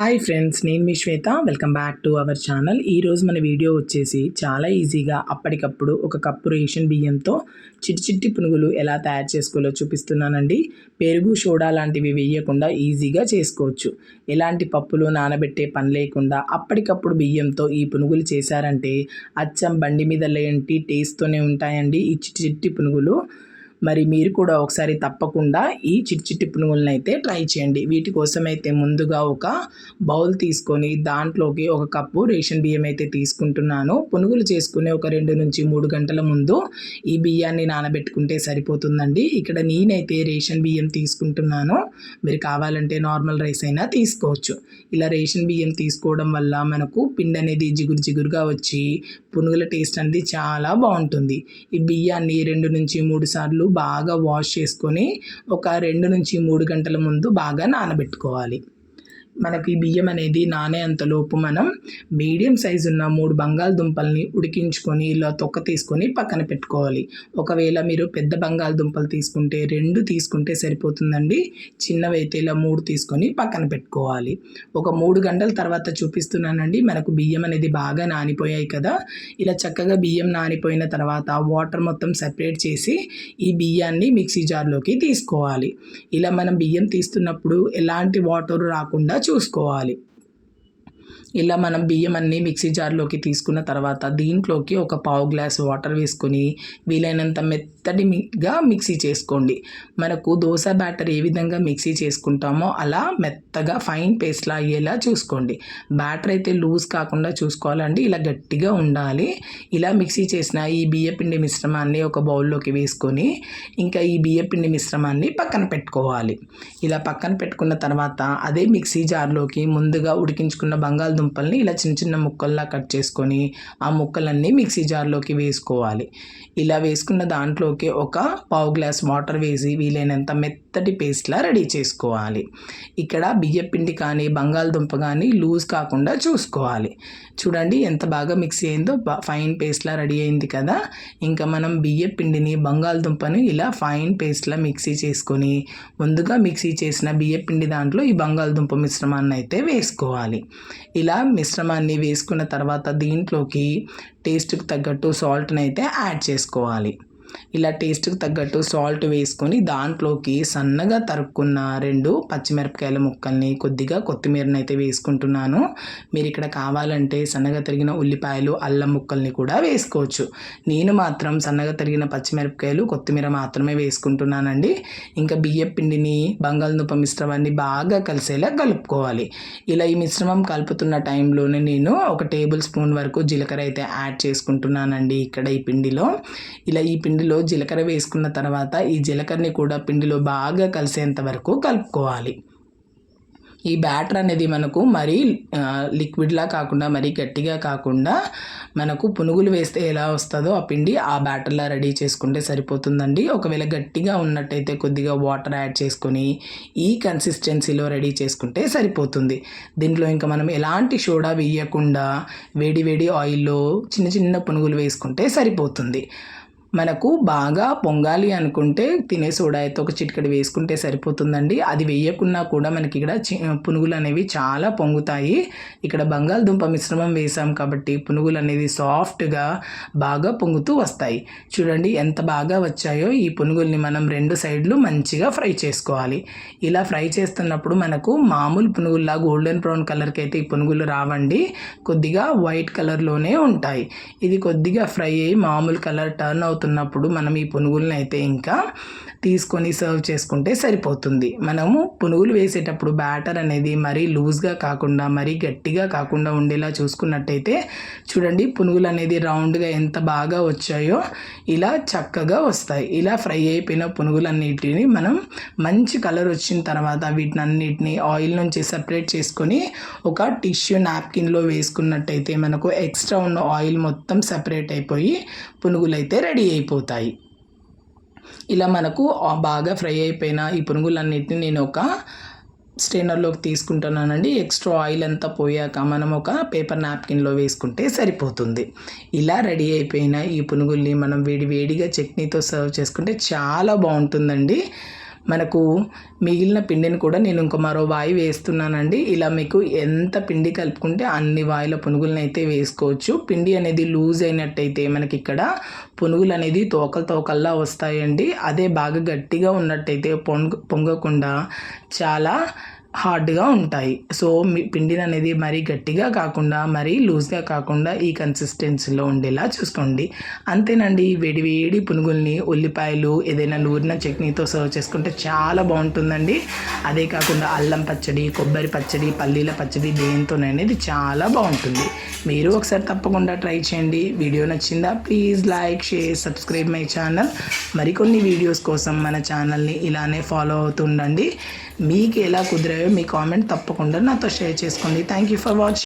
Hi friends, నేను మీ Shweta. Welcome back to our channel. ఈరోజు మన వీడియో వచ్చేసి చాలా ఈజీగా అప్పటికప్పుడు ఒక కప్పు రేషన్ బియ్యంతో చిట్టి చిట్టి పునుగులు ఎలా తయారు చేసుకోవాలో చూపిస్తున్నానండి. పెరుగు, సోడా లాంటివి వేయకుండా ఈజీగా చేసుకోవచ్చు. ఎలాంటి పప్పులు నానబెట్టే పని లేకుండా అప్పటికప్పుడు బియ్యంతో ఈ పునుగులు చేశారంటే అచ్చం బండి మీద లేంటి టేస్ట్తోనే ఉంటాయండి ఈ చిట్టి చిట్టి పునుగులు. మరి మీరు కూడా ఒకసారి తప్పకుండా ఈ చిట్టి చిట్టి పునుగులను అయితే ట్రై చేయండి. వీటి కోసం అయితే ముందుగా ఒక బౌల్ తీసుకొని దాంట్లోకి ఒక కప్పు రేషన్ బియ్యం అయితే తీసుకుంటున్నాను. పునుగులు చేసుకునే ఒక 2 నుంచి 3 గంటల ముందు ఈ బియ్యాన్ని నానబెట్టుకుంటే సరిపోతుందండి. ఇక్కడ నేనైతే రేషన్ బియ్యం తీసుకుంటున్నాను. మీరు కావాలంటే నార్మల్ రైస్ అయినా తీసుకోవచ్చు. ఇలా రేషన్ బియ్యం తీసుకోవడం వల్ల మనకు పిండి అనేది జిగురు జిగురుగా వచ్చి పునుగుల టేస్ట్ అనేది చాలా బాగుంటుంది. ఈ బియ్యాన్ని 2 నుంచి 3 సార్లు బాగా వాష్ చేసుకొని ఒక 2 నుంచి 3 గంటల ముందు బాగా నానబెట్టుకోవాలి. మనకి బియ్యం అనేది నానేంతలోపు మనం మీడియం సైజు ఉన్న 3 బంగాళదుంపల్ని ఉడికించుకొని ఇలా తొక్క తీసుకొని పక్కన పెట్టుకోవాలి. ఒకవేళ మీరు పెద్ద బంగాళదుంపలు తీసుకుంటే 2 తీసుకుంటే సరిపోతుందండి. చిన్నవి అయితే ఇలా 3 తీసుకొని పక్కన పెట్టుకోవాలి. ఒక 3 గంటల తర్వాత చూపిస్తున్నానండి. మనకు బియ్యం అనేది బాగా నానిపోయాయి కదా. ఇలా చక్కగా బియ్యం నానిపోయిన తర్వాత వాటర్ మొత్తం సెపరేట్ చేసి ఈ బియ్యాన్ని మిక్సీ జార్లోకి తీసుకోవాలి. ఇలా మనం బియ్యం తీస్తున్నప్పుడు ఎలాంటి వాటర్ రాకుండా చూసుకోవాలి. ఇలా మనం బియ్యం అన్నీ మిక్సీ జార్లోకి తీసుకున్న తర్వాత దీంట్లోకి ఒక పావు గ్లాస్ వాటర్ వేసుకొని వీలైనంత మెత్తటిగా మిక్సీ చేసుకోండి. మనకు దోశ బ్యాటర్ ఏ విధంగా మిక్సీ చేసుకుంటామో అలా మెత్తగా ఫైన్ పేస్ట్లా అయ్యేలా చూసుకోండి. బ్యాటర్ అయితే లూజ్ కాకుండా చూసుకోవాలండి. ఇలా గట్టిగా ఉండాలి. ఇలా మిక్సీ చేసిన ఈ బియ్యపిండి మిశ్రమాన్ని ఒక బౌల్లోకి వేసుకొని ఇంకా ఈ బియ్యపిండి మిశ్రమాన్ని పక్కన పెట్టుకోవాలి. ఇలా పక్కన పెట్టుకున్న తర్వాత అదే మిక్సీ జార్లోకి ముందుగా ఉడికించుకున్న బంగాళదుంపల్ని ఇలా చిన్న చిన్న ముక్కల్లా కట్ చేసుకొని ఆ ముక్కలన్నీ మిక్సీ జార్లోకి వేసుకోవాలి. ఇలా వేసుకున్న దాంట్లోకి ఒక పావు గ్లాస్ వాటర్ వేసి వీలైనంత మెత్తటి పేస్ట్లా రెడీ చేసుకోవాలి. ఇక్కడ బియ్యపిండి కానీ బంగాళదుంప కానీ లూజ్ కాకుండా చూసుకోవాలి. చూడండి ఎంత బాగా మిక్సీ అయిందో, ఫైన్ పేస్ట్లా రెడీ అయింది కదా. ఇంకా మనం బియ్యపిండిని బంగాళదుంపని ఇలా ఫైన్ పేస్ట్లా మిక్సీ చేసుకొని ముందుగా మిక్సీ చేసిన బియ్యపిండి దాంట్లో ఈ బంగాళదుంప మిశ్రమాన్ని అయితే వేసుకోవాలి. ఇలా మిశ్రమాన్ని వేసుకున్న తర్వాత దీంట్లోకి టేస్ట్కి తగ్గట్టు సాల్ట్ని అయితే యాడ్ చేసుకోవాలి. ఇలా టేస్ట్కి తగ్గట్టు సాల్ట్ వేసుకొని దాంట్లోకి సన్నగా తరుక్కున్న 2 పచ్చిమిరపకాయల ముక్కల్ని కొద్దిగా కొత్తిమీరని అయితే వేసుకుంటున్నాను. మీరు ఇక్కడ కావాలంటే సన్నగా తరిగిన ఉల్లిపాయలు, అల్లం ముక్కల్ని కూడా వేసుకోవచ్చు. నేను మాత్రం సన్నగా తరిగిన పచ్చిమిరపకాయలు, కొత్తిమీర మాత్రమే వేసుకుంటున్నానండి. ఇంకా బియ్యం పిండిని బంగాళదుంప మిశ్రమాన్ని బాగా కలిసేలా కలుపుకోవాలి. ఇలా ఈ మిశ్రమం కలుపుతున్న టైంలోనే నేను 1 టేబుల్ స్పూన్ వరకు జీలకర్ర అయితే యాడ్ చేసుకుంటున్నానండి ఇక్కడ ఈ పిండిలో. ఇలా ఈ పిండిలో జీలకర్ర వేసుకున్న తర్వాత ఈ జీలకర్రని కూడా పిండిలో బాగా కలిసేంత వరకు కలుపుకోవాలి. ఈ బ్యాటర్ అనేది మనకు మరీ లిక్విడ్లా కాకుండా మరీ గట్టిగా కాకుండా మనకు పునుగులు వేస్తే ఎలా వస్తుందో ఆ పిండి ఆ బ్యాటర్లా రెడీ చేసుకుంటే సరిపోతుందండి. ఒకవేళ గట్టిగా ఉన్నట్టయితే కొద్దిగా వాటర్ యాడ్ చేసుకొని ఈ కన్సిస్టెన్సీలో రెడీ చేసుకుంటే సరిపోతుంది. దీంట్లో ఇంకా మనం ఎలాంటి సోడా వేయకుండా వేడి వేడి ఆయిల్లో చిన్న చిన్న పునుగులు వేసుకుంటే సరిపోతుంది. మనకు బాగా పొంగాలి అనుకుంటే తినే సోడా అయితే ఒక చిటికెడు వేసుకుంటే సరిపోతుందండి. అది వేయకున్నా కూడా మనకి ఇక్కడ పునుగులు అనేవి చాలా పొంగుతాయి. ఇక్కడ బంగాళదుంప మిశ్రమం వేసాం కాబట్టి పునుగులు అనేది సాఫ్ట్గా బాగా పొంగుతూ వస్తాయి. చూడండి ఎంత బాగా వచ్చాయో. ఈ పునుగుల్ని మనం 2 సైడ్లు మంచిగా ఫ్రై చేసుకోవాలి. ఇలా ఫ్రై చేస్తున్నప్పుడు మనకు మామూలు పునుగుల్లా గోల్డెన్ బ్రౌన్ కలర్కి అయితే ఈ పునుగులు రావండి. కొద్దిగా వైట్ కలర్లోనే ఉంటాయి. ఇది కొద్దిగా ఫ్రై అయ్యి మామూలు కలర్ టర్న్ అవుతున్నప్పుడు మనం ఈ పునుగులను అయితే ఇంకా తీసుకొని సర్వ్ చేసుకుంటే సరిపోతుంది. మనము పునుగులు వేసేటప్పుడు బ్యాటర్ అనేది మరీ లూజ్గా కాకుండా మరీ గట్టిగా కాకుండా ఉండేలా చూసుకున్నట్టయితే చూడండి పునుగులు అనేది రౌండ్గా ఎంత బాగా వచ్చాయో ఇలా చక్కగా వస్తాయి. ఇలా ఫ్రై అయిపోయిన పునుగులన్నిటిని మనం మంచి కలర్ వచ్చిన తర్వాత వీటినన్నిటిని ఆయిల్ నుంచి సెపరేట్ చేసుకొని ఒక టిష్యూ నాప్కిన్లో వేసుకున్నట్టయితే మనకు ఎక్స్ట్రా ఉన్న ఆయిల్ మొత్తం సెపరేట్ అయిపోయి పునుగులు అయితే రెడీ అయిపోతాయి. ఇలా మనకు బాగా ఫ్రై అయిపోయిన ఈ పునుగులన్నిటిని నేను ఒక స్ట్రైనర్లోకి తీసుకుంటున్నానండి. ఎక్స్ట్రా ఆయిల్ అంతా పోయాక మనం ఒక పేపర్ నాప్కిన్లో వేసుకుంటే సరిపోతుంది. ఇలా రెడీ అయిపోయిన ఈ పునుగుల్ని మనం వేడివేడిగా చట్నీతో సర్వ్ చేసుకుంటే చాలా బాగుంటుందండి. మనకు మిగిలిన పిండిని కూడా నేను ఇంకో మరో వాయి వేస్తున్నానండి. ఇలా మీకు ఎంత పిండి కలుపుకుంటే అన్ని వాయిల పునుగులను అయితే వేసుకోవచ్చు. పిండి అనేది లూజ్ అయినట్టయితే మనకి ఇక్కడ పునుగులు అనేది తోకల్లా వస్తాయండి. అదే బాగా గట్టిగా ఉన్నట్టయితే పొంగకుండా చాలా హార్డ్గా ఉంటాయి. సో మీ పిండిని అనేది మరీ గట్టిగా కాకుండా మరీ లూజ్గా కాకుండా ఈ కన్సిస్టెన్సీలో ఉండేలా చూసుకోండి. అంతేనండి. వేడి వేడి పునుగుల్ని ఉల్లిపాయలు ఏదైనా నూరిన చట్నీతో సర్వ్ చేసుకుంటే చాలా బాగుంటుందండి. అదే కాకుండా అల్లం పచ్చడి, కొబ్బరి పచ్చడి, పల్లీల పచ్చడి దేనితోనైనా ఇది చాలా బాగుంటుంది. మీరు ఒకసారి తప్పకుండా ట్రై చేయండి. వీడియో నచ్చిందా? Please like, share, subscribe my channel. మరికొన్ని వీడియోస్ కోసం మన ఛానల్ని ఇలానే ఫాలో అవుతుండండి. మీకు ఎలా కుదిరాయో మీ కామెంట్ తప్పకుండా నాతో షేర్ చేసుకోండి. Thank you for watching.